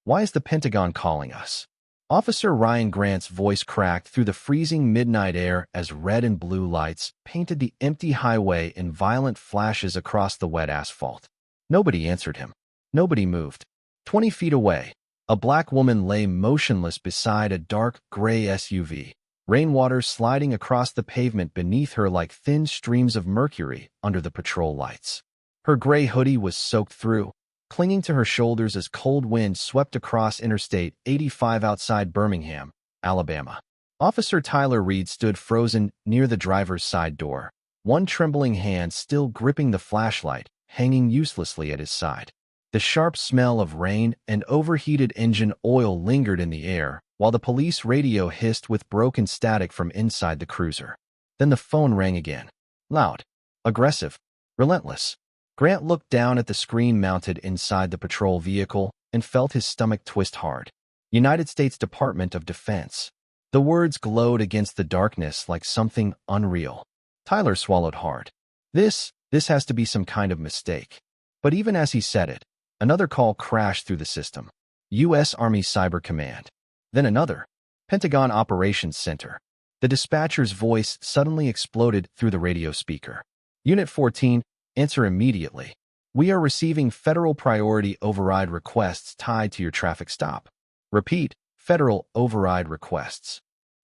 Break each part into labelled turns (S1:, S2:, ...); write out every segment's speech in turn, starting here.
S1: Why is the Pentagon calling us? Officer Ryan Grant's voice cracked through the freezing midnight air as red and blue lights painted the empty highway in violent flashes across the wet asphalt. Nobody answered him. Nobody moved. 20 feet away, a black woman lay motionless beside a dark, gray SUV, rainwater sliding across the pavement beneath her like thin streams of mercury under the patrol lights. Her gray hoodie was soaked through, clinging to her shoulders as cold wind swept across Interstate 85 outside Birmingham, Alabama. Officer Tyler Reed stood frozen near the driver's side door, one trembling hand still gripping the flashlight, hanging uselessly at his side. The sharp smell of rain and overheated engine oil lingered in the air, while the police radio hissed with broken static from inside the cruiser. Then the phone rang again. Loud, aggressive, relentless. Grant looked down at the screen mounted inside the patrol vehicle and felt his stomach twist hard. United States Department of Defense. The words glowed against the darkness like something unreal. Tyler swallowed hard. This has to be some kind of mistake. But even as he said it, another call crashed through the system. U.S. Army Cyber Command. Then another. Pentagon Operations Center. The dispatcher's voice suddenly exploded through the radio speaker. Unit 14, answer immediately. We are receiving federal priority override requests tied to your traffic stop. Repeat, federal override requests.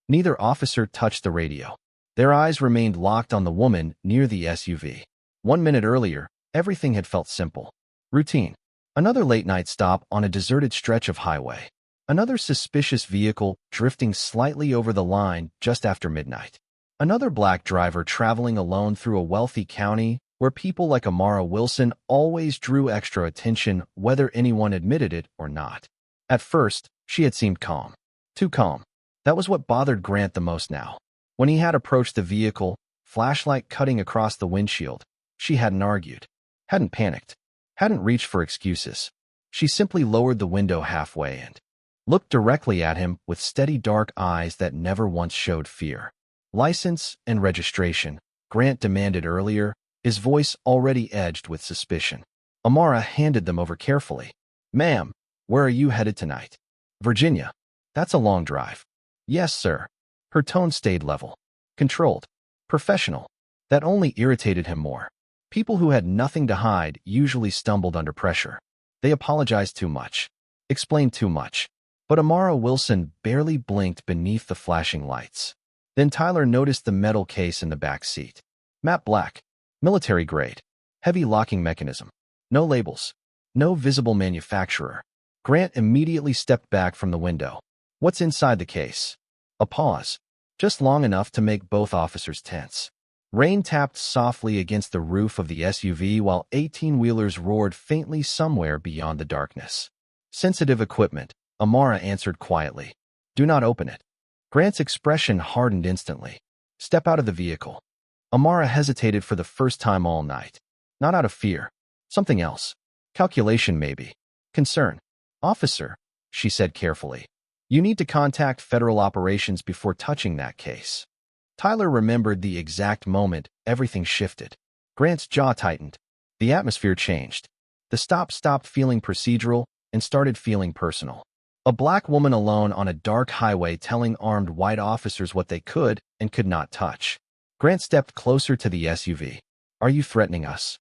S1: Neither officer touched the radio. Their eyes remained locked on the woman near the SUV. 1 minute earlier, everything had felt simple. Routine. Another late-night stop on a deserted stretch of highway. Another suspicious vehicle drifting slightly over the line just after midnight. Another black driver traveling alone through a wealthy county where people like Amara Wilson always drew extra attention whether anyone admitted it or not. At first, she had seemed calm. Too calm. That was what bothered Grant the most now. When he had approached the vehicle, flashlight cutting across the windshield, she hadn't argued, hadn't panicked, hadn't reached for excuses. She simply lowered the window halfway and looked directly at him with steady dark eyes that never once showed fear. License and registration, Grant demanded earlier, his voice already edged with suspicion. Amara handed them over carefully. Ma'am, where are you headed tonight? Virginia. That's a long drive. Yes, sir. Her tone stayed level, controlled, professional. That only irritated him more. People who had nothing to hide usually stumbled under pressure. They apologized too much, explained too much. But Amara Wilson barely blinked beneath the flashing lights. Then Tyler noticed the metal case in the back seat. Matte black. Military grade. Heavy locking mechanism. No labels. No visible manufacturer. Grant immediately stepped back from the window. What's inside the case? A pause. Just long enough to make both officers tense. Rain tapped softly against the roof of the SUV while 18-wheelers roared faintly somewhere beyond the darkness. Sensitive equipment, Amara answered quietly. Do not open it. Grant's expression hardened instantly. Step out of the vehicle. Amara hesitated for the first time all night. Not out of fear. Something else. Calculation maybe. Concern. Officer, she said carefully. You need to contact federal operations before touching that case. Tyler remembered the exact moment everything shifted. Grant's jaw tightened. The atmosphere changed. The stop stopped feeling procedural and started feeling personal. A black woman alone on a dark highway telling armed white officers what they could and could not touch. Grant stepped closer to the SUV. Are you threatening us?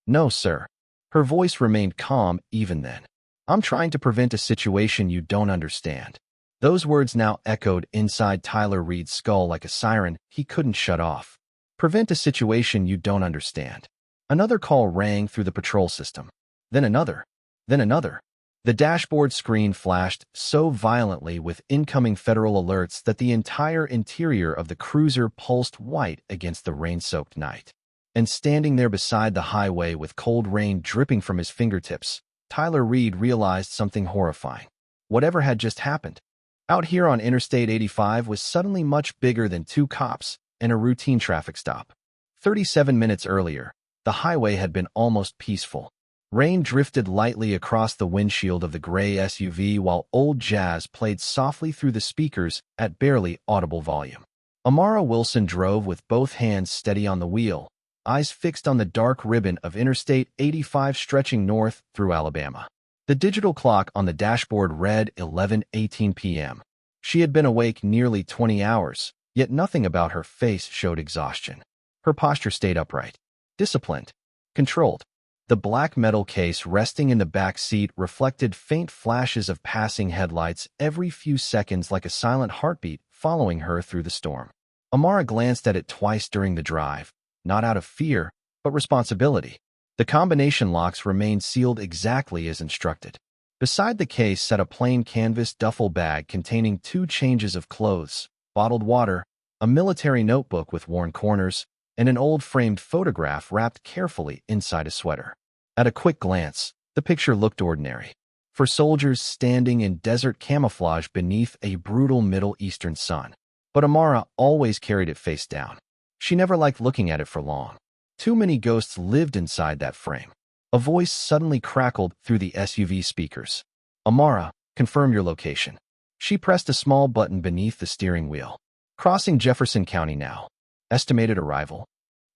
S1: No, sir. Her voice remained calm even then. I'm trying to prevent a situation you don't understand. Those words now echoed inside Tyler Reed's skull like a siren he couldn't shut off. Prevent a situation you don't understand. Another call rang through the patrol system. Then another. Then another. The dashboard screen flashed so violently with incoming federal alerts that the entire interior of the cruiser pulsed white against the rain-soaked night. And standing there beside the highway with cold rain dripping from his fingertips, Tyler Reed realized something horrifying. Whatever had just happened out here on Interstate 85 was suddenly much bigger than 2 cops and a routine traffic stop. 37 minutes earlier, the highway had been almost peaceful. Rain drifted lightly across the windshield of the gray SUV while old jazz played softly through the speakers at barely audible volume. Amara Wilson drove with both hands steady on the wheel, eyes fixed on the dark ribbon of Interstate 85 stretching north through Alabama. The digital clock on the dashboard read 11:18 p.m. She had been awake nearly 20 hours, yet nothing about her face showed exhaustion. Her posture stayed upright, disciplined, controlled. The black metal case resting in the back seat reflected faint flashes of passing headlights every few seconds like a silent heartbeat following her through the storm. Amara glanced at it twice during the drive, not out of fear, but responsibility. The combination locks remained sealed exactly as instructed. Beside the case sat a plain canvas duffel bag containing 2 changes of clothes, bottled water, a military notebook with worn corners, and an old framed photograph wrapped carefully inside a sweater. At a quick glance, the picture looked ordinary. For soldiers standing in desert camouflage beneath a brutal Middle Eastern sun. But Amara always carried it face down. She never liked looking at it for long. Too many ghosts lived inside that frame. A voice suddenly crackled through the SUV speakers. "Amara, confirm your location." She pressed a small button beneath the steering wheel. "Crossing Jefferson County now. Estimated arrival.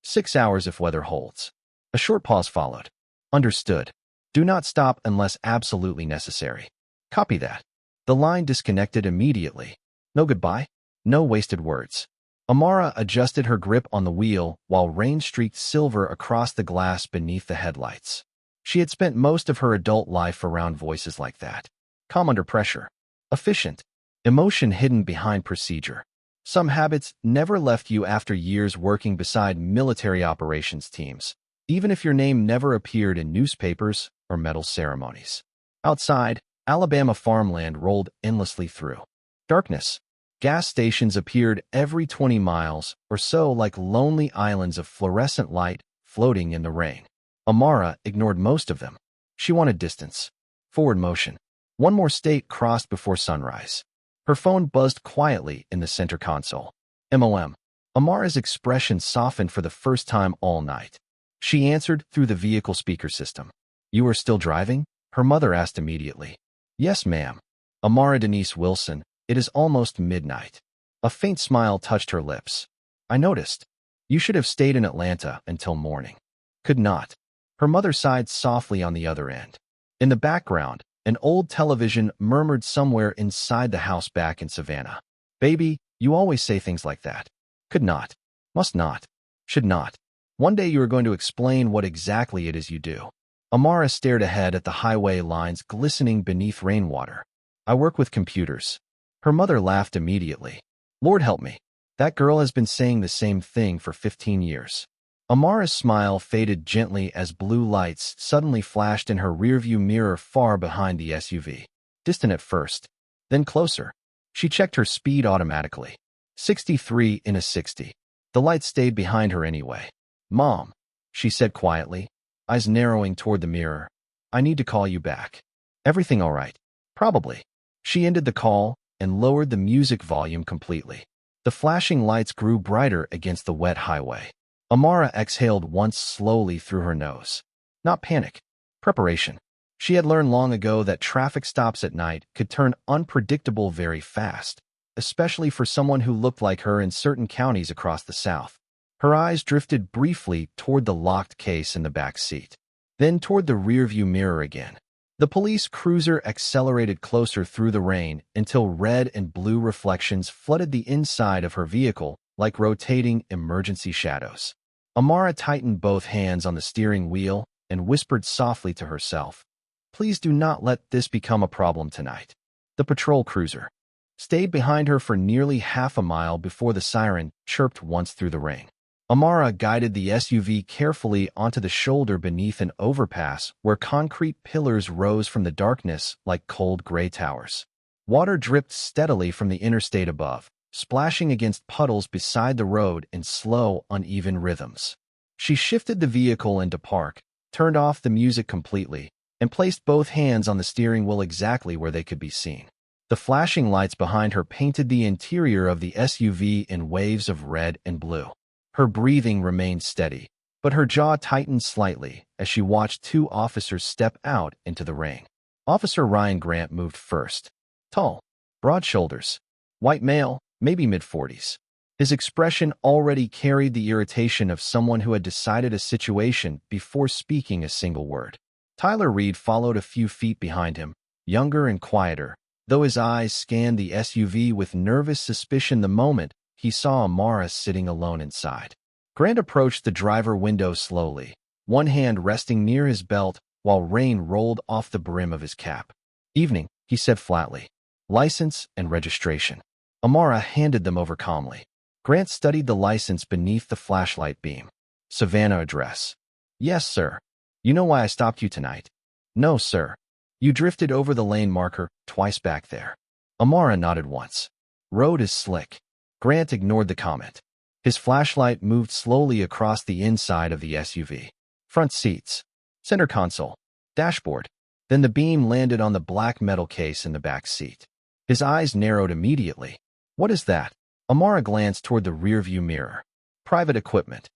S1: 6 hours if weather holds." A short pause followed. "Understood. Do not stop unless absolutely necessary." "Copy that." The line disconnected immediately. No goodbye, no wasted words. Amara adjusted her grip on the wheel while rain streaked silver across the glass beneath the headlights. She had spent most of her adult life around voices like that. Calm under pressure. Efficient. Emotion hidden behind procedure. Some habits never left you after years working beside military operations teams, even if your name never appeared in newspapers or medal ceremonies. Outside, Alabama farmland rolled endlessly through. Darkness. Gas stations appeared every 20 miles or so like lonely islands of fluorescent light floating in the rain. Amara ignored most of them. She wanted distance. Forward motion. One more state crossed before sunrise. Her phone buzzed quietly in the center console. MOM. Amara's expression softened for the first time all night. She answered through the vehicle speaker system. "You are still driving?" her mother asked immediately. "Yes, ma'am." Amara Denise Wilson. "It is almost midnight." A faint smile touched her lips. "I noticed. You should have stayed in Atlanta until morning." "Could not." Her mother sighed softly on the other end. In the background, an old television murmured somewhere inside the house back in Savannah. "Baby, you always say things like that. Could not. Must not. Should not. One day you are going to explain what exactly it is you do." Amara stared ahead at the highway lines glistening beneath rainwater. "I work with computers." Her mother laughed immediately. "Lord help me. That girl has been saying the same thing for 15 years. Amara's smile faded gently as blue lights suddenly flashed in her rearview mirror far behind the SUV. Distant at first, then closer. She checked her speed automatically. 63 in a 60. The light stayed behind her anyway. "Mom," she said quietly, eyes narrowing toward the mirror. "I need to call you back." "Everything all right?" "Probably." She ended the call and lowered the music volume completely. The flashing lights grew brighter against the wet highway. Amara exhaled once slowly through her nose. Not panic. Preparation. She had learned long ago that traffic stops at night could turn unpredictable very fast, especially for someone who looked like her in certain counties across the South. Her eyes drifted briefly toward the locked case in the back seat, then toward the rearview mirror again. The police cruiser accelerated closer through the rain until red and blue reflections flooded the inside of her vehicle like rotating emergency shadows. Amara tightened both hands on the steering wheel and whispered softly to herself, "Please do not let this become a problem tonight." The patrol cruiser stayed behind her for nearly half a mile before the siren chirped once through the rain. Amara guided the SUV carefully onto the shoulder beneath an overpass where concrete pillars rose from the darkness like cold gray towers. Water dripped steadily from the interstate above, splashing against puddles beside the road in slow, uneven rhythms. She shifted the vehicle into park, turned off the music completely, and placed both hands on the steering wheel exactly where they could be seen. The flashing lights behind her painted the interior of the SUV in waves of red and blue. Her breathing remained steady, but her jaw tightened slightly as she watched 2 officers step out into the rain. Officer Ryan Grant moved first. Tall, broad shoulders, white male, maybe mid-40s. His expression already carried the irritation of someone who had decided a situation before speaking a single word. Tyler Reed followed a few feet behind him, younger and quieter, though his eyes scanned the SUV with nervous suspicion the moment he saw Amara sitting alone inside. Grant approached the driver window slowly, one hand resting near his belt while rain rolled off the brim of his cap. "Evening," he said flatly. "License and registration." Amara handed them over calmly. Grant studied the license beneath the flashlight beam. "Savannah address." "Yes, sir." "You know why I stopped you tonight?" "No, sir." "You drifted over the lane marker twice back there." Amara nodded once. "Road is slick." Grant ignored the comment. His flashlight moved slowly across the inside of the SUV. Front seats, center console, dashboard. Then the beam landed on the black metal case in the back seat. His eyes narrowed immediately. "What is that?" Amara glanced toward the rearview mirror. "Private equipment."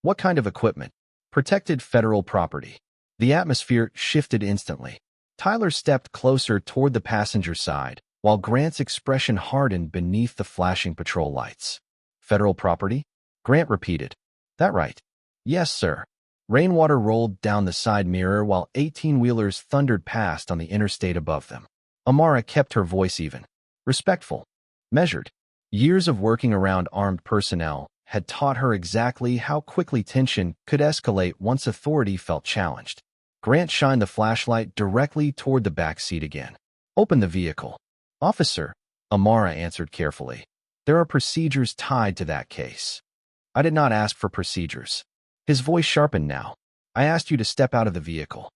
S1: "What kind of equipment?" "Protected federal property." The atmosphere shifted instantly. Tyler stepped closer toward the passenger side, while Grant's expression hardened beneath the flashing patrol lights. "Federal property?" Grant repeated. "That right?" "Yes, sir." Rainwater rolled down the side mirror while 18-wheelers thundered past on the interstate above them. Amara kept her voice even. Respectful. Measured. Years of working around armed personnel had taught her exactly how quickly tension could escalate once authority felt challenged. Grant shined the flashlight directly toward the back seat again. "Open the vehicle." "Officer," Amara answered carefully. "There are procedures tied to that case." "I did not ask for procedures." His voice sharpened now. "I asked you to step out of the vehicle."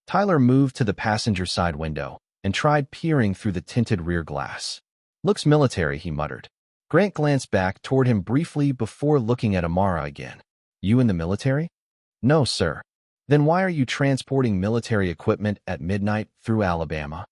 S1: Tyler moved to the passenger side window and tried peering through the tinted rear glass. "Looks military," he muttered. Grant glanced back toward him briefly before looking at Amara again. "You in the military?" "No, sir." "Then why are you transporting military equipment at midnight through Alabama?"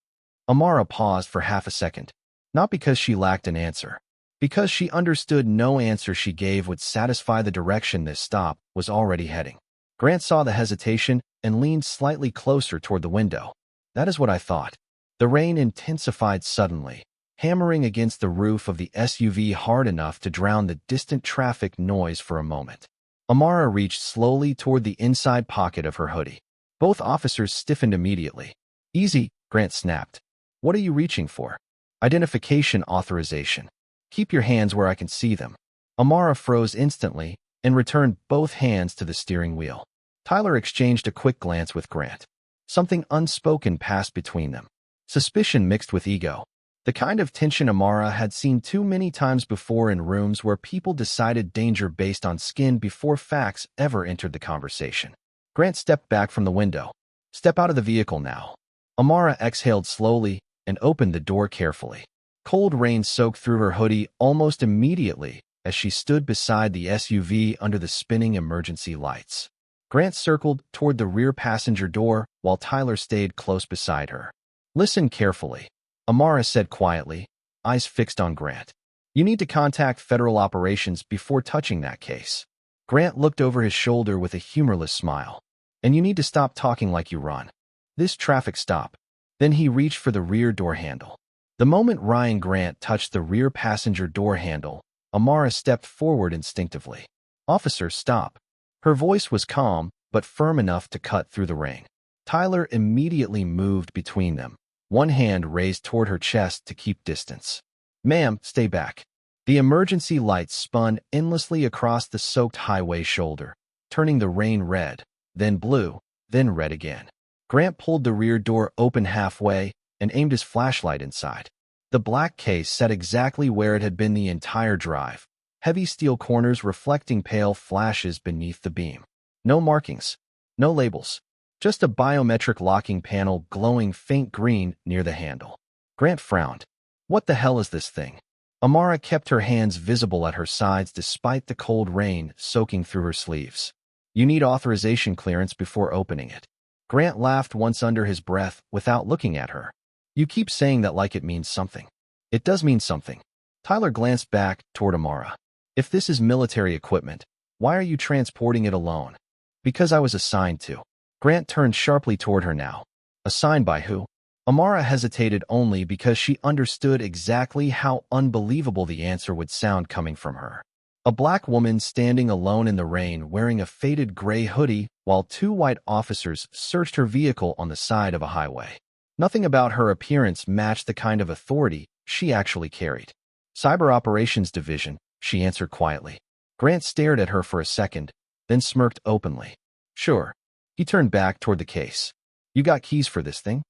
S1: Amara paused for half a second. Not because she lacked an answer. Because she understood no answer she gave would satisfy the direction this stop was already heading. Grant saw the hesitation and leaned slightly closer toward the window. "That is what I thought." The rain intensified suddenly, hammering against the roof of the SUV hard enough to drown the distant traffic noise for a moment. Amara reached slowly toward the inside pocket of her hoodie. Both officers stiffened immediately. "Easy," Grant snapped. "What are you reaching for?" "Identification authorization." "Keep your hands where I can see them." Amara froze instantly and returned both hands to the steering wheel. Tyler exchanged a quick glance with Grant. Something unspoken passed between them. Suspicion mixed with ego. The kind of tension Amara had seen too many times before in rooms where people decided danger based on skin before facts ever entered the conversation. Grant stepped back from the window. "Step out of the vehicle now." Amara exhaled slowly and opened the door carefully. Cold rain soaked through her hoodie almost immediately as she stood beside the SUV under the spinning emergency lights. Grant circled toward the rear passenger door while Tyler stayed close beside her. "Listen carefully," Amara said quietly, eyes fixed on Grant. "You need to contact federal operations before touching that case." Grant looked over his shoulder with a humorless smile. "And you need to stop talking like you run. This traffic stop." Then he reached for the rear door handle. The moment Ryan Grant touched the rear passenger door handle, Amara stepped forward instinctively. "Officer, stop." Her voice was calm, but firm enough to cut through the rain. Tyler immediately moved between them, one hand raised toward her chest to keep distance. "Ma'am, stay back." The emergency lights spun endlessly across the soaked highway shoulder, turning the rain red, then blue, then red again. Grant pulled the rear door open halfway and aimed his flashlight inside. The black case sat exactly where it had been the entire drive, heavy steel corners reflecting pale flashes beneath the beam. No markings, no labels, just a biometric locking panel glowing faint green near the handle. Grant frowned. "What the hell is this thing?" Amara kept her hands visible at her sides despite the cold rain soaking through her sleeves. "You need authorization clearance before opening it." Grant laughed once under his breath without looking at her. "You keep saying that like it means something." "It does mean something." Tyler glanced back toward Amara. "If this is military equipment, why are you transporting it alone?" "Because I was assigned to." Grant turned sharply toward her now. "Assigned by who?" Amara hesitated only because she understood exactly how unbelievable the answer would sound coming from her. A black woman standing alone in the rain wearing a faded gray hoodie while two white officers searched her vehicle on the side of a highway. Nothing about her appearance matched the kind of authority she actually carried. Cyber Operations Division, she answered quietly. Grant stared at her for a second, then smirked openly. Sure. He turned back toward the case. You got keys for this thing?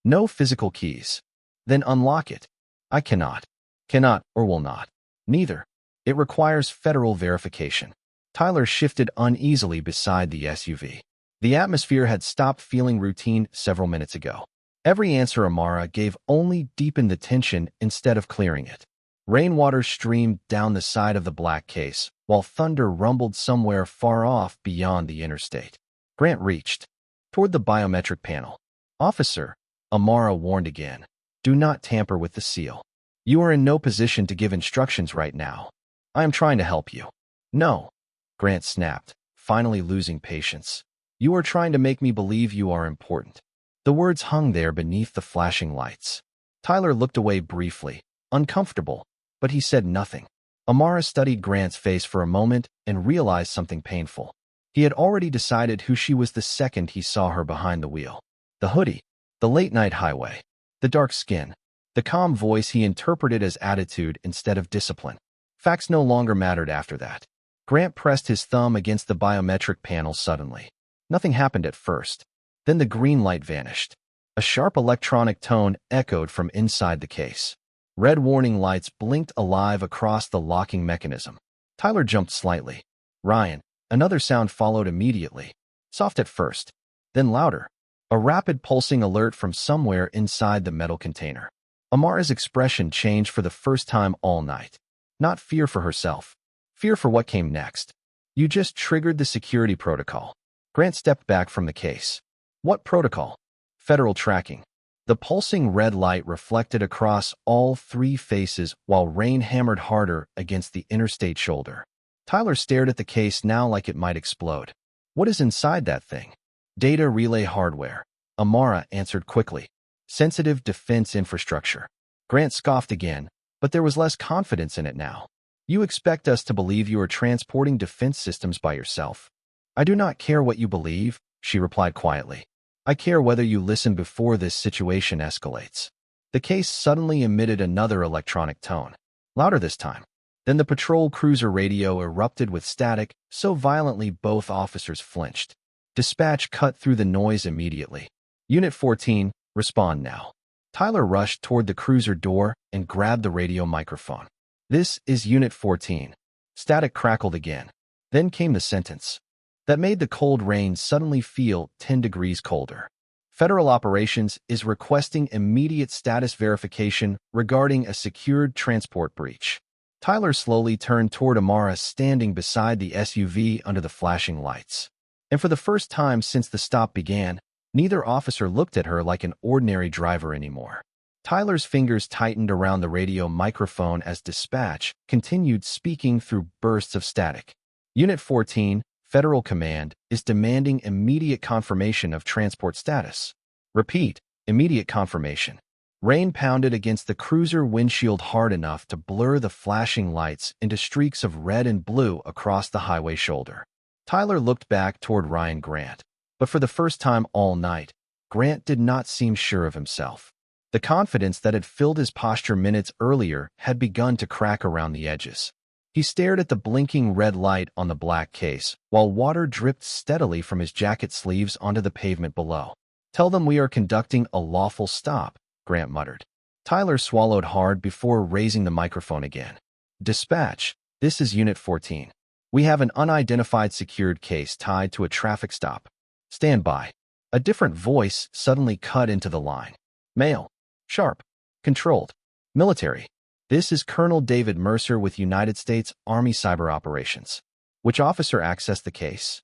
S1: No physical keys. Then unlock it. I cannot. Cannot or will not. Neither. It requires federal verification. Tyler shifted uneasily beside the SUV. The atmosphere had stopped feeling routine several minutes ago. Every answer Amara gave only deepened the tension instead of clearing it. Rainwater streamed down the side of the black case, while thunder rumbled somewhere far off beyond the interstate. Grant reached toward the biometric panel. Officer, Amara warned again, do not tamper with the seal. You are in no position to give instructions right now. I am trying to help you. No, Grant snapped, finally losing patience. You are trying to make me believe you are important. The words hung there beneath the flashing lights. Tyler looked away briefly, uncomfortable, but he said nothing. Amara studied Grant's face for a moment and realized something painful. He had already decided who she was the second he saw her behind the wheel. The hoodie, the late-night highway, the dark skin, the calm voice he interpreted as attitude instead of discipline. Facts no longer mattered after that. Grant pressed his thumb against the biometric panel suddenly. Nothing happened at first. Then the green light vanished. A sharp electronic tone echoed from inside the case. Red warning lights blinked alive across the locking mechanism. Tyler jumped slightly. Ryan. Another sound followed immediately. Soft at first, then louder. A rapid pulsing alert from somewhere inside the metal container. Amara's expression changed for the first time all night. Not fear for herself. Fear for what came next. You just triggered the security protocol. Grant stepped back from the case. What protocol? Federal tracking. The pulsing red light reflected across all three faces while rain hammered harder against the interstate shoulder. Tyler stared at the case now like it might explode. What is inside that thing? Data relay hardware. Amara answered quickly. Sensitive defense infrastructure. Grant scoffed again, but there was less confidence in it now. You expect us to believe you are transporting defense systems by yourself? I do not care what you believe, she replied quietly. I care whether you listen before this situation escalates. The case suddenly emitted another electronic tone. Louder this time. Then the patrol cruiser radio erupted with static, so violently both officers flinched. Dispatch cut through the noise immediately. Unit 14, respond now. Tyler rushed toward the cruiser door and grabbed the radio microphone. This is Unit 14. Static crackled again. Then came the sentence that made the cold rain suddenly feel 10 degrees colder. Federal Operations is requesting immediate status verification regarding a secured transport breach. Tyler slowly turned toward Amara standing beside the SUV under the flashing lights. And for the first time since the stop began, neither officer looked at her like an ordinary driver anymore. Tyler's fingers tightened around the radio microphone as dispatch continued speaking through bursts of static. Unit 14, Federal Command, is demanding immediate confirmation of transport status. Repeat, immediate confirmation. Rain pounded against the cruiser windshield hard enough to blur the flashing lights into streaks of red and blue across the highway shoulder. Tyler looked back toward Ryan Grant, but for the first time all night, Grant did not seem sure of himself. The confidence that had filled his posture minutes earlier had begun to crack around the edges. He stared at the blinking red light on the black case, while water dripped steadily from his jacket sleeves onto the pavement below. Tell them we are conducting a lawful stop, Grant muttered. Tyler swallowed hard before raising the microphone again. Dispatch, this is Unit 14. We have an unidentified secured case tied to a traffic stop. Stand by. A different voice suddenly cut into the line. Male. Sharp. Controlled. Military. This is Colonel David Mercer with United States Army Cyber Operations. Which officer accessed the case?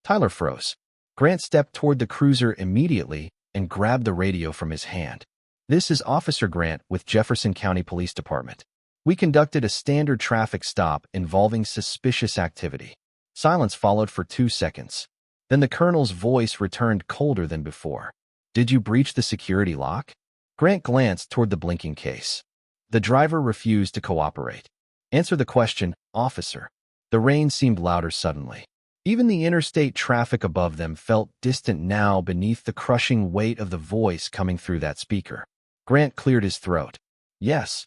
S1: Tyler froze. Grant stepped toward the cruiser immediately and grabbed the radio from his hand. This is Officer Grant with Jefferson County Police Department. We conducted a standard traffic stop involving suspicious activity. Silence followed for 2 seconds. Then the colonel's voice returned colder than before. Did you breach the security lock? Grant glanced toward the blinking case. The driver refused to cooperate. Answer the question, officer. The rain seemed louder suddenly. Even the interstate traffic above them felt distant now beneath the crushing weight of the voice coming through that speaker. Grant cleared his throat. Yes.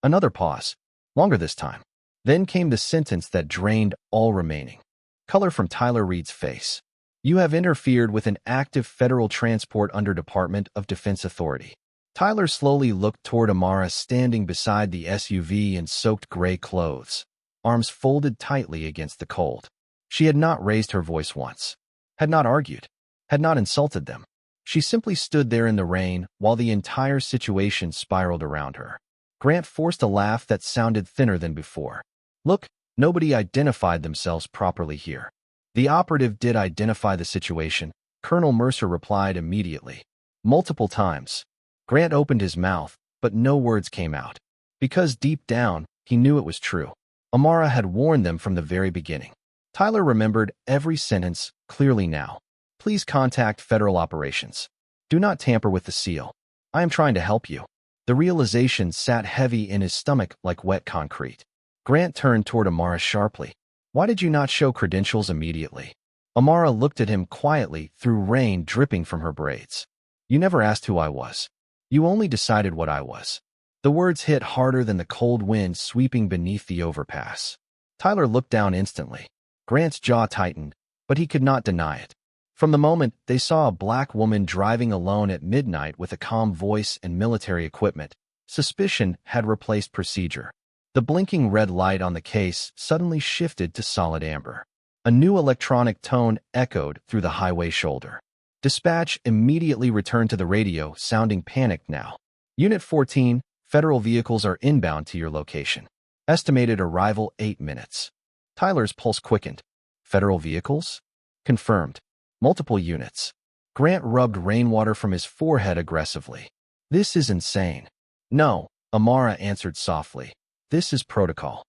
S1: Another pause. Longer this time. Then came the sentence that drained all remaining color from Tyler Reed's face. You have interfered with an active federal transport under Department of Defense authority. Tyler slowly looked toward Amara standing beside the SUV in soaked gray clothes, arms folded tightly against the cold. She had not raised her voice once, had not argued, had not insulted them. She simply stood there in the rain while the entire situation spiraled around her. Grant forced a laugh that sounded thinner than before. Look, nobody identified themselves properly here. The operative did identify the situation, Colonel Mercer replied immediately. Multiple times. Grant opened his mouth, but no words came out. Because deep down, he knew it was true. Amara had warned them from the very beginning. Tyler remembered every sentence clearly now. Please contact Federal Operations. Do not tamper with the seal. I am trying to help you. The realization sat heavy in his stomach like wet concrete. Grant turned toward Amara sharply. Why did you not show credentials immediately? Amara looked at him quietly through rain dripping from her braids. You never asked who I was. You only decided what I was. The words hit harder than the cold wind sweeping beneath the overpass. Tyler looked down instantly. Grant's jaw tightened, but he could not deny it. From the moment they saw a black woman driving alone at midnight with a calm voice and military equipment, suspicion had replaced procedure. The blinking red light on the case suddenly shifted to solid amber. A new electronic tone echoed through the highway shoulder. Dispatch immediately returned to the radio, sounding panicked now. Unit 14, federal vehicles are inbound to your location. Estimated arrival 8 minutes. Tyler's pulse quickened. Federal vehicles? Confirmed. Multiple units. Grant rubbed rainwater from his forehead aggressively. This is insane. No, Amara answered softly. This is protocol.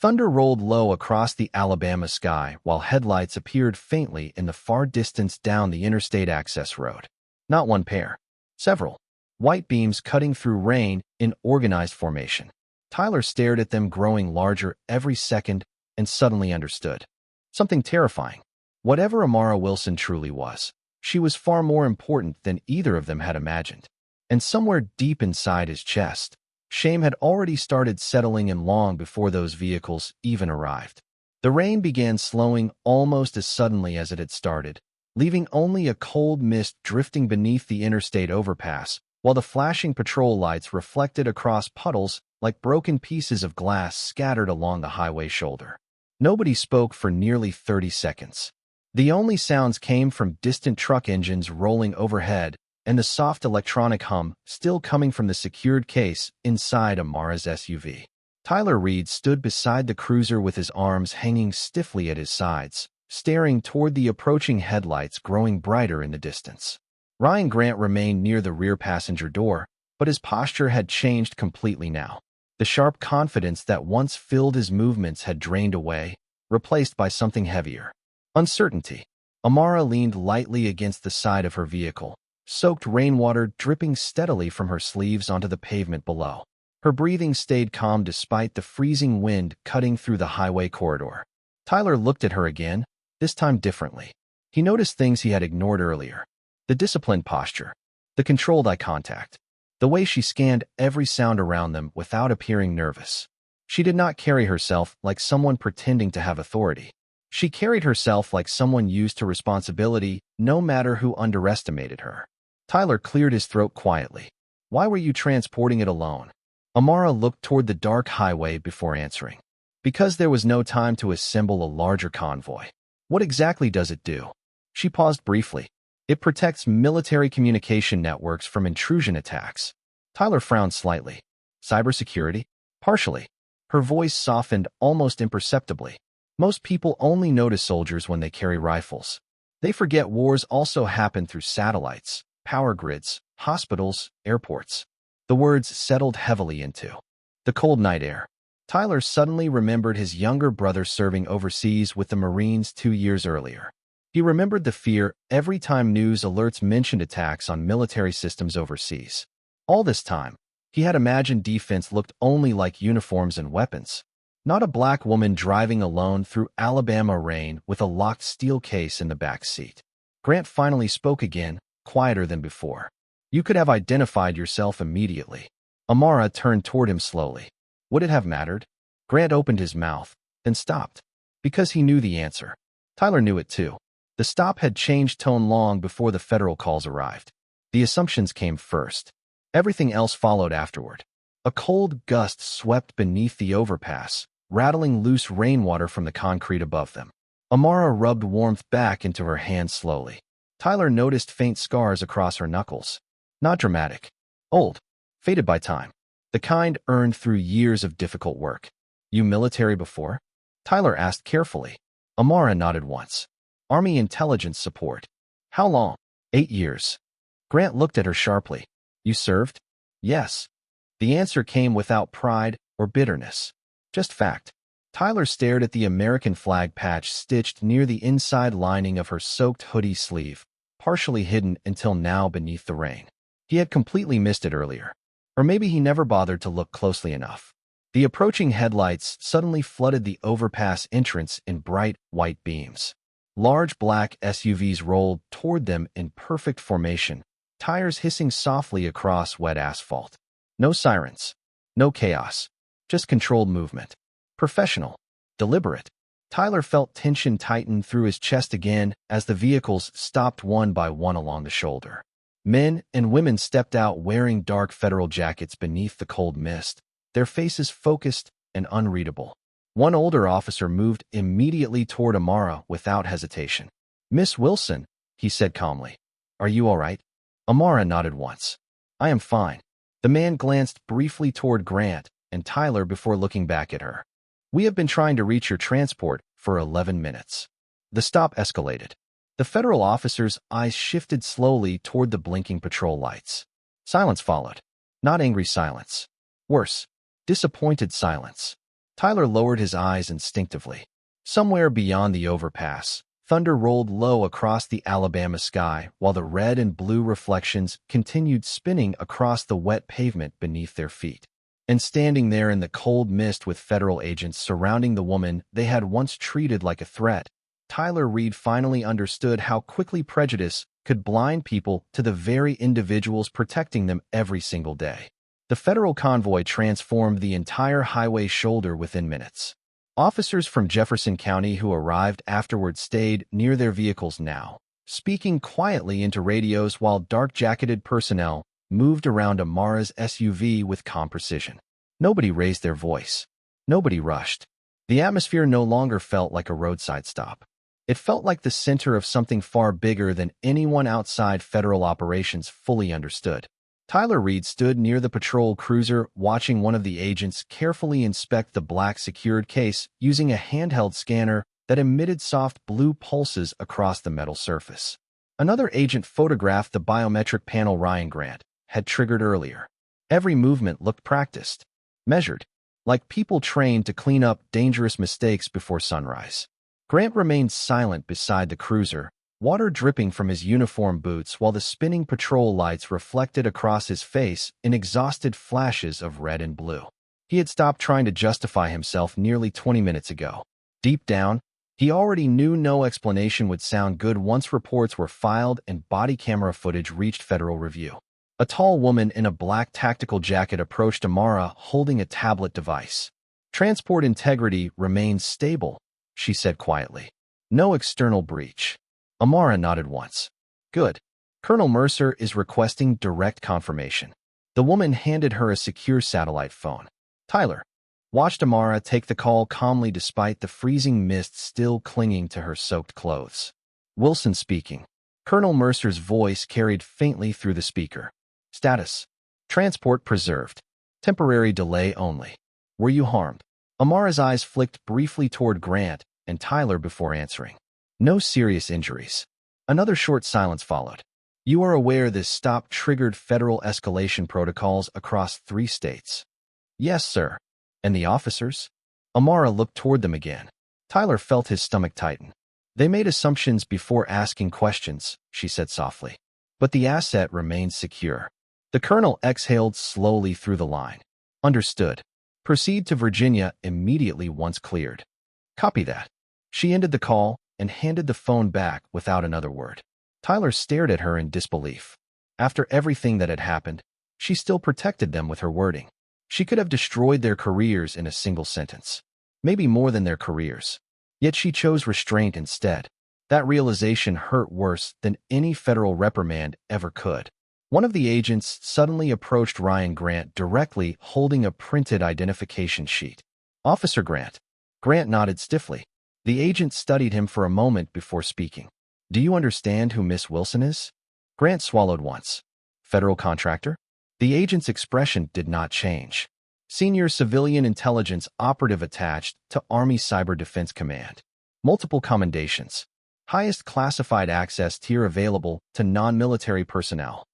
S1: Thunder rolled low across the Alabama sky while headlights appeared faintly in the far distance down the interstate access road. Not one pair. Several. White beams cutting through rain in organized formation. Tyler stared at them growing larger every second and suddenly understood. Something terrifying. Whatever Amara Wilson truly was, she was far more important than either of them had imagined. And somewhere deep inside his chest, shame had already started settling in long before those vehicles even arrived. The rain began slowing almost as suddenly as it had started, leaving only a cold mist drifting beneath the interstate overpass, while the flashing patrol lights reflected across puddles like broken pieces of glass scattered along the highway shoulder. Nobody spoke for nearly 30 seconds. The only sounds came from distant truck engines rolling overhead and the soft electronic hum still coming from the secured case inside Amara's SUV. Tyler Reed stood beside the cruiser with his arms hanging stiffly at his sides, staring toward the approaching headlights growing brighter in the distance. Ryan Grant remained near the rear passenger door, but his posture had changed completely now. The sharp confidence that once filled his movements had drained away, replaced by something heavier. Uncertainty. Amara leaned lightly against the side of her vehicle, soaked rainwater dripping steadily from her sleeves onto the pavement below. Her breathing stayed calm despite the freezing wind cutting through the highway corridor. Tyler looked at her again, this time differently. He noticed things he had ignored earlier. The disciplined posture, the controlled eye contact, the way she scanned every sound around them without appearing nervous. She did not carry herself like someone pretending to have authority. She carried herself like someone used to responsibility, no matter who underestimated her. Tyler cleared his throat quietly. Why were you transporting it alone? Amara looked toward the dark highway before answering. Because there was no time to assemble a larger convoy. What exactly does it do? She paused briefly. It protects military communication networks from intrusion attacks. Tyler frowned slightly. Cybersecurity? Partially. Her voice softened almost imperceptibly. Most people only notice soldiers when they carry rifles. They forget wars also happen through satellites, power grids, hospitals, airports. The words settled heavily into the cold night air. Tyler suddenly remembered his younger brother serving overseas with the Marines 2 years earlier. He remembered the fear every time news alerts mentioned attacks on military systems overseas. All this time, he had imagined defense looked only like uniforms and weapons. Not a black woman driving alone through Alabama rain with a locked steel case in the back seat. Grant finally spoke again, quieter than before. You could have identified yourself immediately. Amara turned toward him slowly. Would it have mattered? Grant opened his mouth, then stopped. Because he knew the answer. Tyler knew it too. The stop had changed tone long before the federal calls arrived. The assumptions came first. Everything else followed afterward. A cold gust swept beneath the overpass, rattling loose rainwater from the concrete above them. Amara rubbed warmth back into her hands slowly. Tyler noticed faint scars across her knuckles. Not dramatic. Old. Faded by time. The kind earned through years of difficult work. You military before? Tyler asked carefully. Amara nodded once. Army intelligence support. How long? 8 years. Grant looked at her sharply. You served? Yes. The answer came without pride or bitterness. Just fact. Tyler stared at the American flag patch stitched near the inside lining of her soaked hoodie sleeve, partially hidden until now beneath the rain. He had completely missed it earlier. Or maybe he never bothered to look closely enough. The approaching headlights suddenly flooded the overpass entrance in bright, white beams. Large black SUVs rolled toward them in perfect formation, tires hissing softly across wet asphalt. No sirens. No chaos. Just controlled movement. Professional. Deliberate. Tyler felt tension tighten through his chest again as the vehicles stopped one by one along the shoulder. Men and women stepped out wearing dark federal jackets beneath the cold mist, their faces focused and unreadable. One older officer moved immediately toward Amara without hesitation. Miss Wilson, he said calmly. Are you all right? Amara nodded once. I am fine. The man glanced briefly toward Grant and Tyler before looking back at her. We have been trying to reach your transport for 11 minutes. The stop escalated. The federal officer's eyes shifted slowly toward the blinking patrol lights. Silence followed. Not angry silence. Worse, disappointed silence. Tyler lowered his eyes instinctively. Somewhere beyond the overpass, thunder rolled low across the Alabama sky while the red and blue reflections continued spinning across the wet pavement beneath their feet. And standing there in the cold mist with federal agents surrounding the woman they had once treated like a threat, Tyler Reed finally understood how quickly prejudice could blind people to the very individuals protecting them every single day. The federal convoy transformed the entire highway shoulder within minutes. Officers from Jefferson County who arrived afterward stayed near their vehicles now, speaking quietly into radios while dark-jacketed personnel moved around Amara's SUV with calm precision. Nobody raised their voice. Nobody rushed. The atmosphere no longer felt like a roadside stop. It felt like the center of something far bigger than anyone outside federal operations fully understood. Tyler Reed stood near the patrol cruiser watching one of the agents carefully inspect the black secured case using a handheld scanner that emitted soft blue pulses across the metal surface. Another agent photographed the biometric panel Ryan Grant had triggered earlier. Every movement looked practiced, measured, like people trained to clean up dangerous mistakes before sunrise. Grant remained silent beside the cruiser, water dripping from his uniform boots while the spinning patrol lights reflected across his face in exhausted flashes of red and blue. He had stopped trying to justify himself nearly 20 minutes ago. Deep down, he already knew no explanation would sound good once reports were filed and body camera footage reached federal review. A tall woman in a black tactical jacket approached Amara holding a tablet device. Transport integrity remains stable, she said quietly. No external breach. Amara nodded once. Good. Colonel Mercer is requesting direct confirmation. The woman handed her a secure satellite phone. Tyler watched Amara take the call calmly despite the freezing mist still clinging to her soaked clothes. Wilson speaking. Colonel Mercer's voice carried faintly through the speaker. Status. Transport preserved. Temporary delay only. Were you harmed? Amara's eyes flicked briefly toward Grant and Tyler before answering. No serious injuries. Another short silence followed. You are aware this stop triggered federal escalation protocols across 3 states. Yes, sir. And the officers? Amara looked toward them again. Tyler felt his stomach tighten. They made assumptions before asking questions, she said softly. But the asset remains secure. The colonel exhaled slowly through the line. Understood. Proceed to Virginia immediately once cleared. Copy that. She ended the call and handed the phone back without another word. Tyler stared at her in disbelief. After everything that had happened, she still protected them with her wording. She could have destroyed their careers in a single sentence. Maybe more than their careers. Yet she chose restraint instead. That realization hurt worse than any federal reprimand ever could. One of the agents suddenly approached Ryan Grant directly, holding a printed identification sheet. Officer Grant. Grant nodded stiffly. The agent studied him for a moment before speaking. Do you understand who Miss Wilson is? Grant swallowed once. Federal contractor? The agent's expression did not change. Senior civilian intelligence operative attached to Army Cyber Defense Command. Multiple commendations. Highest classified access tier available to non-military personnel.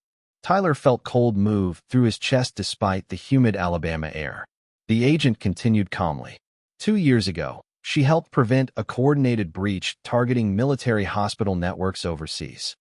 S1: Tyler felt cold move through his chest despite the humid Alabama air. The agent continued calmly. 2 years ago, she helped prevent a coordinated breach targeting military hospital networks overseas.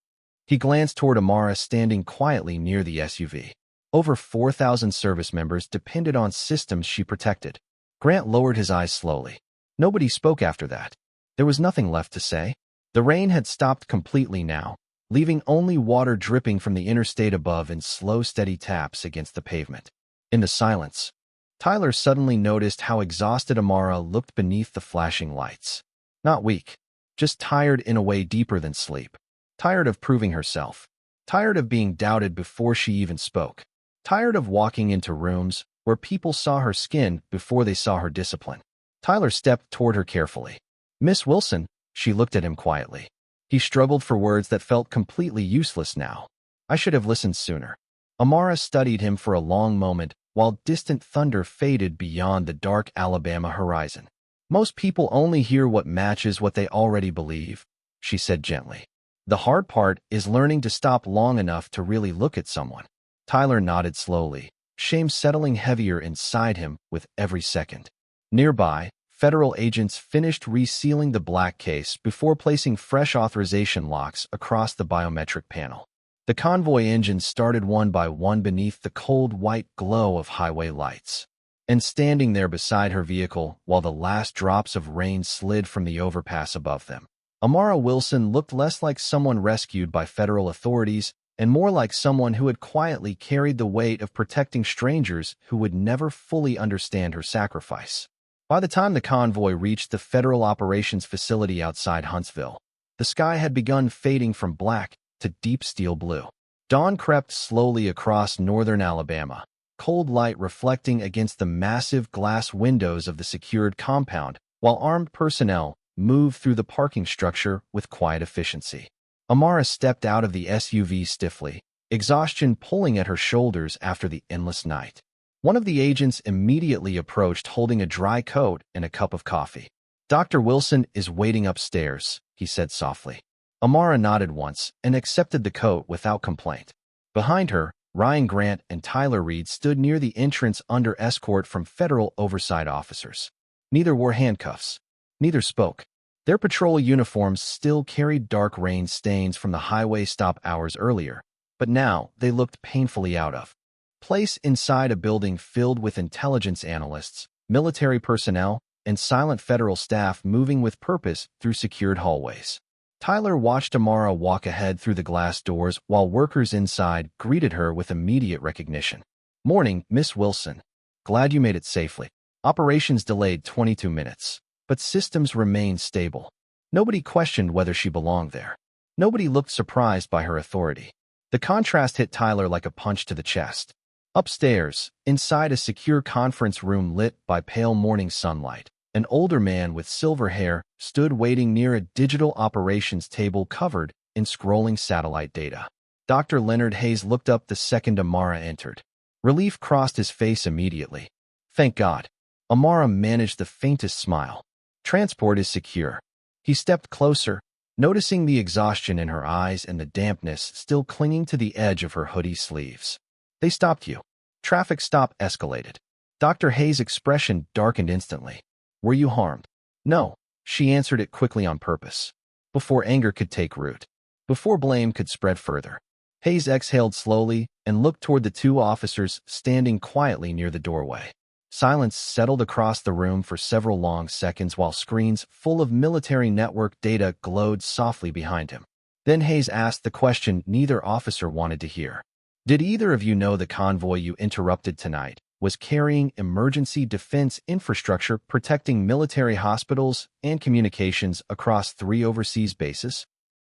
S1: He glanced toward Amara standing quietly near the SUV. Over 4,000 service members depended on systems she protected. Grant lowered his eyes slowly. Nobody spoke after that. There was nothing left to say. The rain had stopped completely now, leaving only water dripping from the interstate above in slow, steady taps against the pavement. In the silence, Tyler suddenly noticed how exhausted Amara looked beneath the flashing lights. Not weak, just tired in a way deeper than sleep. Tired of proving herself. Tired of being doubted before she even spoke. Tired of walking into rooms where people saw her skin before they saw her discipline. Tyler stepped toward her carefully. Miss Wilson, she looked at him quietly. He struggled for words that felt completely useless now. I should have listened sooner. Amara studied him for a long moment while distant thunder faded beyond the dark Alabama horizon. Most people only hear what matches what they already believe, she said gently. The hard part is learning to stop long enough to really look at someone. Tyler nodded slowly, shame settling heavier inside him with every second. Nearby, federal agents finished resealing the black case before placing fresh authorization locks across the biometric panel. The convoy engines started one by one beneath the cold white glow of highway lights. And standing there beside her vehicle while the last drops of rain slid from the overpass above them, Amara Wilson looked less like someone rescued by federal authorities and more like someone who had quietly carried the weight of protecting strangers who would never fully understand her sacrifice. By the time the convoy reached the Federal Operations Facility outside Huntsville, the sky had begun fading from black to deep steel blue. Dawn crept slowly across northern Alabama, cold light reflecting against the massive glass windows of the secured compound, while armed personnel moved through the parking structure with quiet efficiency. Amara stepped out of the SUV stiffly, exhaustion pulling at her shoulders after the endless night. One of the agents immediately approached holding a dry coat and a cup of coffee. Dr. Wilson is waiting upstairs, he said softly. Amara nodded once and accepted the coat without complaint. Behind her, Ryan Grant and Tyler Reed stood near the entrance under escort from federal oversight officers. Neither wore handcuffs. Neither spoke. Their patrol uniforms still carried dark rain stains from the highway stop hours earlier, but now they looked painfully out of place inside a building filled with intelligence analysts, military personnel, and silent federal staff moving with purpose through secured hallways. Tyler watched Amara walk ahead through the glass doors while workers inside greeted her with immediate recognition. Morning, Miss Wilson. Glad you made it safely. Operations delayed 22 minutes, but systems remained stable. Nobody questioned whether she belonged there. Nobody looked surprised by her authority. The contrast hit Tyler like a punch to the chest. Upstairs, inside a secure conference room lit by pale morning sunlight, an older man with silver hair stood waiting near a digital operations table covered in scrolling satellite data. Dr. Leonard Hayes looked up the second Amara entered. Relief crossed his face immediately. Thank God. Amara managed the faintest smile. Transport is secure. He stepped closer, noticing the exhaustion in her eyes and the dampness still clinging to the edge of her hoodie sleeves. They stopped you. Traffic stop escalated. Dr. Hayes' expression darkened instantly. Were you harmed? No, she answered it quickly on purpose. Before anger could take root. Before blame could spread further. Hayes exhaled slowly and looked toward the two officers standing quietly near the doorway. Silence settled across the room for several long seconds while screens full of military network data glowed softly behind him. Then Hayes asked the question neither officer wanted to hear. Did either of you know the convoy you interrupted tonight was carrying emergency defense infrastructure protecting military hospitals and communications across 3 overseas bases?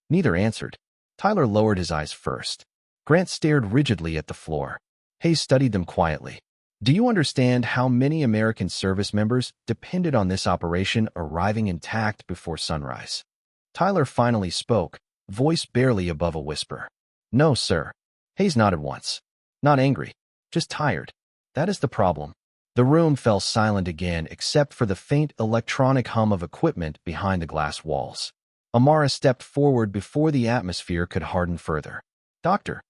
S1: Neither answered. Tyler lowered his eyes first. Grant stared rigidly at the floor. Hayes studied them quietly. Do you understand how many American service members depended on this operation arriving intact before sunrise? Tyler finally spoke, voice barely above a whisper. No, sir. Hayes nodded once. Not angry, just tired. That is the problem. The room fell silent again except for the faint electronic hum of equipment behind the glass walls. Amara stepped forward before the atmosphere could harden further. Doctor.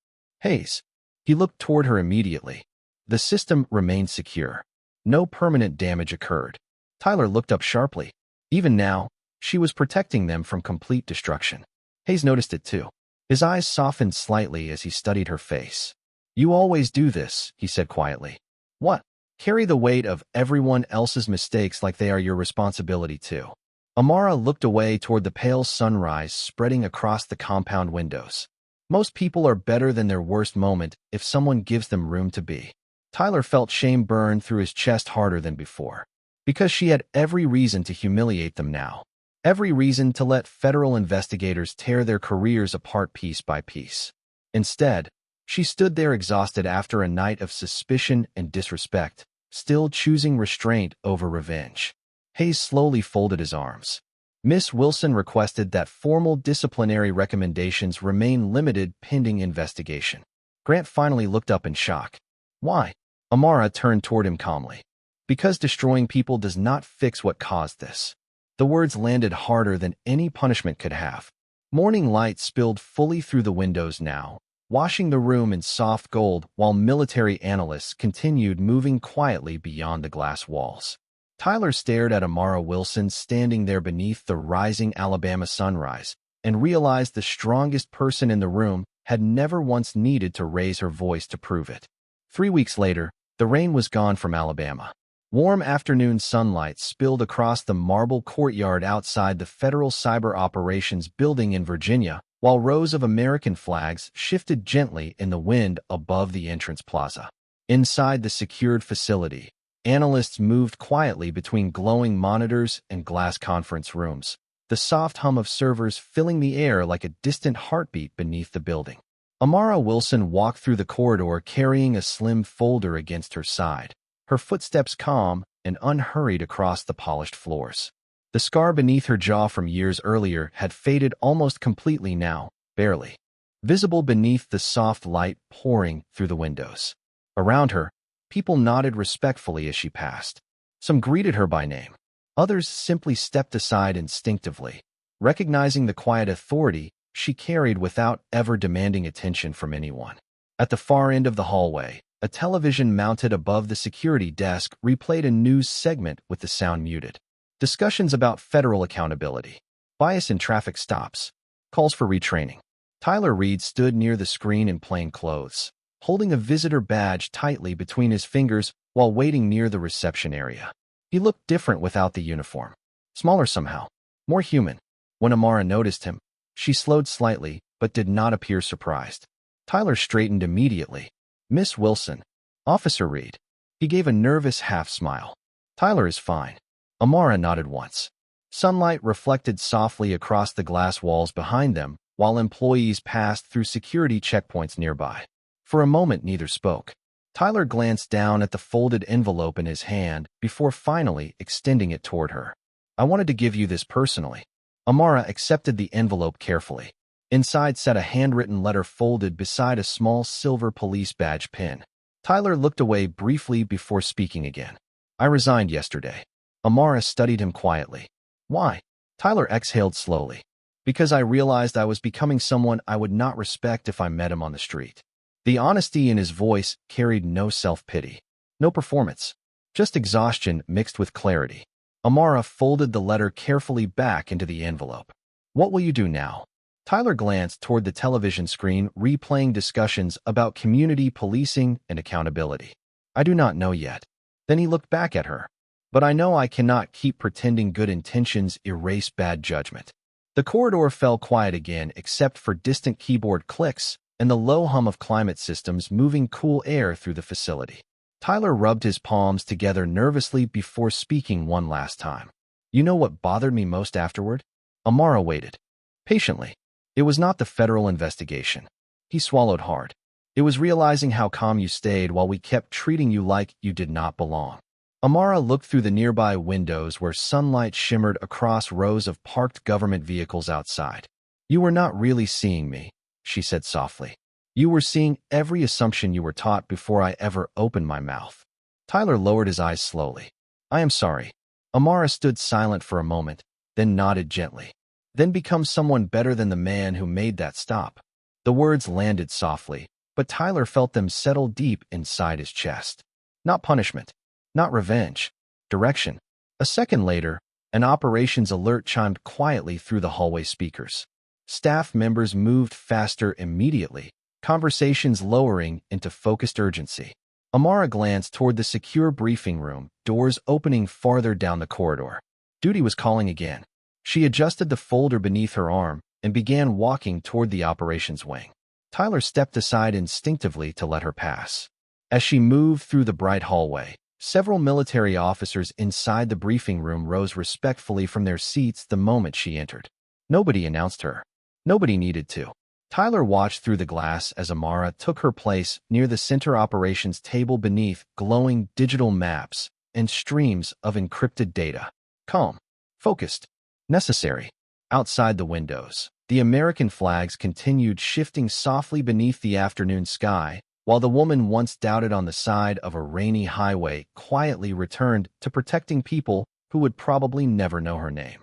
S1: Hayes. He looked toward her immediately. The system remained secure. No permanent damage occurred. Tyler looked up sharply. Even now, she was protecting them from complete destruction. Hayes noticed it too. His eyes softened slightly as he studied her face. You always do this, he said quietly. What? Carry the weight of everyone else's mistakes like they are your responsibility too. Amara looked away toward the pale sunrise spreading across the compound windows. Most people are better than their worst moment if someone gives them room to be. Tyler felt shame burn through his chest harder than before. Because she had every reason to humiliate them now. Every reason to let federal investigators tear their careers apart piece by piece. Instead, she stood there exhausted after a night of suspicion and disrespect, still choosing restraint over revenge. Hayes slowly folded his arms. Miss Wilson requested that formal disciplinary recommendations remain limited pending investigation. Grant finally looked up in shock. Why? Amara turned toward him calmly. Because destroying people does not fix what caused this. The words landed harder than any punishment could have. Morning light spilled fully through the windows now, washing the room in soft gold while military analysts continued moving quietly beyond the glass walls. Tyler stared at Amara Wilson standing there beneath the rising Alabama sunrise and realized the strongest person in the room had never once needed to raise her voice to prove it. 3 weeks later, the rain was gone from Alabama. Warm afternoon sunlight spilled across the marble courtyard outside the Federal Cyber Operations Building in Virginia, while rows of American flags shifted gently in the wind above the entrance plaza. Inside the secured facility, analysts moved quietly between glowing monitors and glass conference rooms, the soft hum of servers filling the air like a distant heartbeat beneath the building. Amara Wilson walked through the corridor carrying a slim folder against her side, her footsteps calm and unhurried across the polished floors. The scar beneath her jaw from years earlier had faded almost completely now, barely visible beneath the soft light pouring through the windows. Around her, people nodded respectfully as she passed. Some greeted her by name. Others simply stepped aside instinctively, recognizing the quiet authority she carried without ever demanding attention from anyone. At the far end of the hallway, a television mounted above the security desk replayed a news segment with the sound muted. Discussions about federal accountability, bias in traffic stops, calls for retraining. Tyler Reed stood near the screen in plain clothes, holding a visitor badge tightly between his fingers while waiting near the reception area. He looked different without the uniform. Smaller somehow, more human. When Amara noticed him, she slowed slightly, but did not appear surprised. Tyler straightened immediately. Miss Wilson. Officer Reed. He gave a nervous half-smile. Tyler is fine. Amara nodded once. Sunlight reflected softly across the glass walls behind them, while employees passed through security checkpoints nearby. For a moment, neither spoke. Tyler glanced down at the folded envelope in his hand before finally extending it toward her. I wanted to give you this personally. Amara accepted the envelope carefully. Inside sat a handwritten letter folded beside a small silver police badge pin. Tyler looked away briefly before speaking again. I resigned yesterday. Amara studied him quietly. Why? Tyler exhaled slowly. Because I realized I was becoming someone I would not respect if I met him on the street. The honesty in his voice carried no self-pity, no performance, just exhaustion mixed with clarity. Amara folded the letter carefully back into the envelope. What will you do now? Tyler glanced toward the television screen replaying discussions about community policing and accountability. I do not know yet. Then he looked back at her. But I know I cannot keep pretending good intentions erase bad judgment. The corridor fell quiet again except for distant keyboard clicks and the low hum of climate systems moving cool air through the facility. Tyler rubbed his palms together nervously before speaking one last time. You know what bothered me most afterward? Amara waited. Patiently. It was not the federal investigation. He swallowed hard. It was realizing how calm you stayed while we kept treating you like you did not belong. Amara looked through the nearby windows where sunlight shimmered across rows of parked government vehicles outside. You were not really seeing me, she said softly. You were seeing every assumption you were taught before I ever opened my mouth. Tyler lowered his eyes slowly. I am sorry. Amara stood silent for a moment, then nodded gently. Then become someone better than the man who made that stop. The words landed softly, but Tyler felt them settle deep inside his chest. Not punishment. Not revenge. Direction. A second later, an operations alert chimed quietly through the hallway speakers. Staff members moved faster immediately, conversations lowering into focused urgency. Amara glanced toward the secure briefing room, doors opening farther down the corridor. Duty was calling again. She adjusted the folder beneath her arm and began walking toward the operations wing. Tyler stepped aside instinctively to let her pass. As she moved through the bright hallway, several military officers inside the briefing room rose respectfully from their seats the moment she entered. Nobody announced her. Nobody needed to. Tyler watched through the glass as Amara took her place near the center operations table beneath glowing digital maps and streams of encrypted data. Calm, focused, necessary. Outside the windows, the American flags continued shifting softly beneath the afternoon sky, while the woman once doubted on the side of a rainy highway quietly returned to protecting people who would probably never know her name.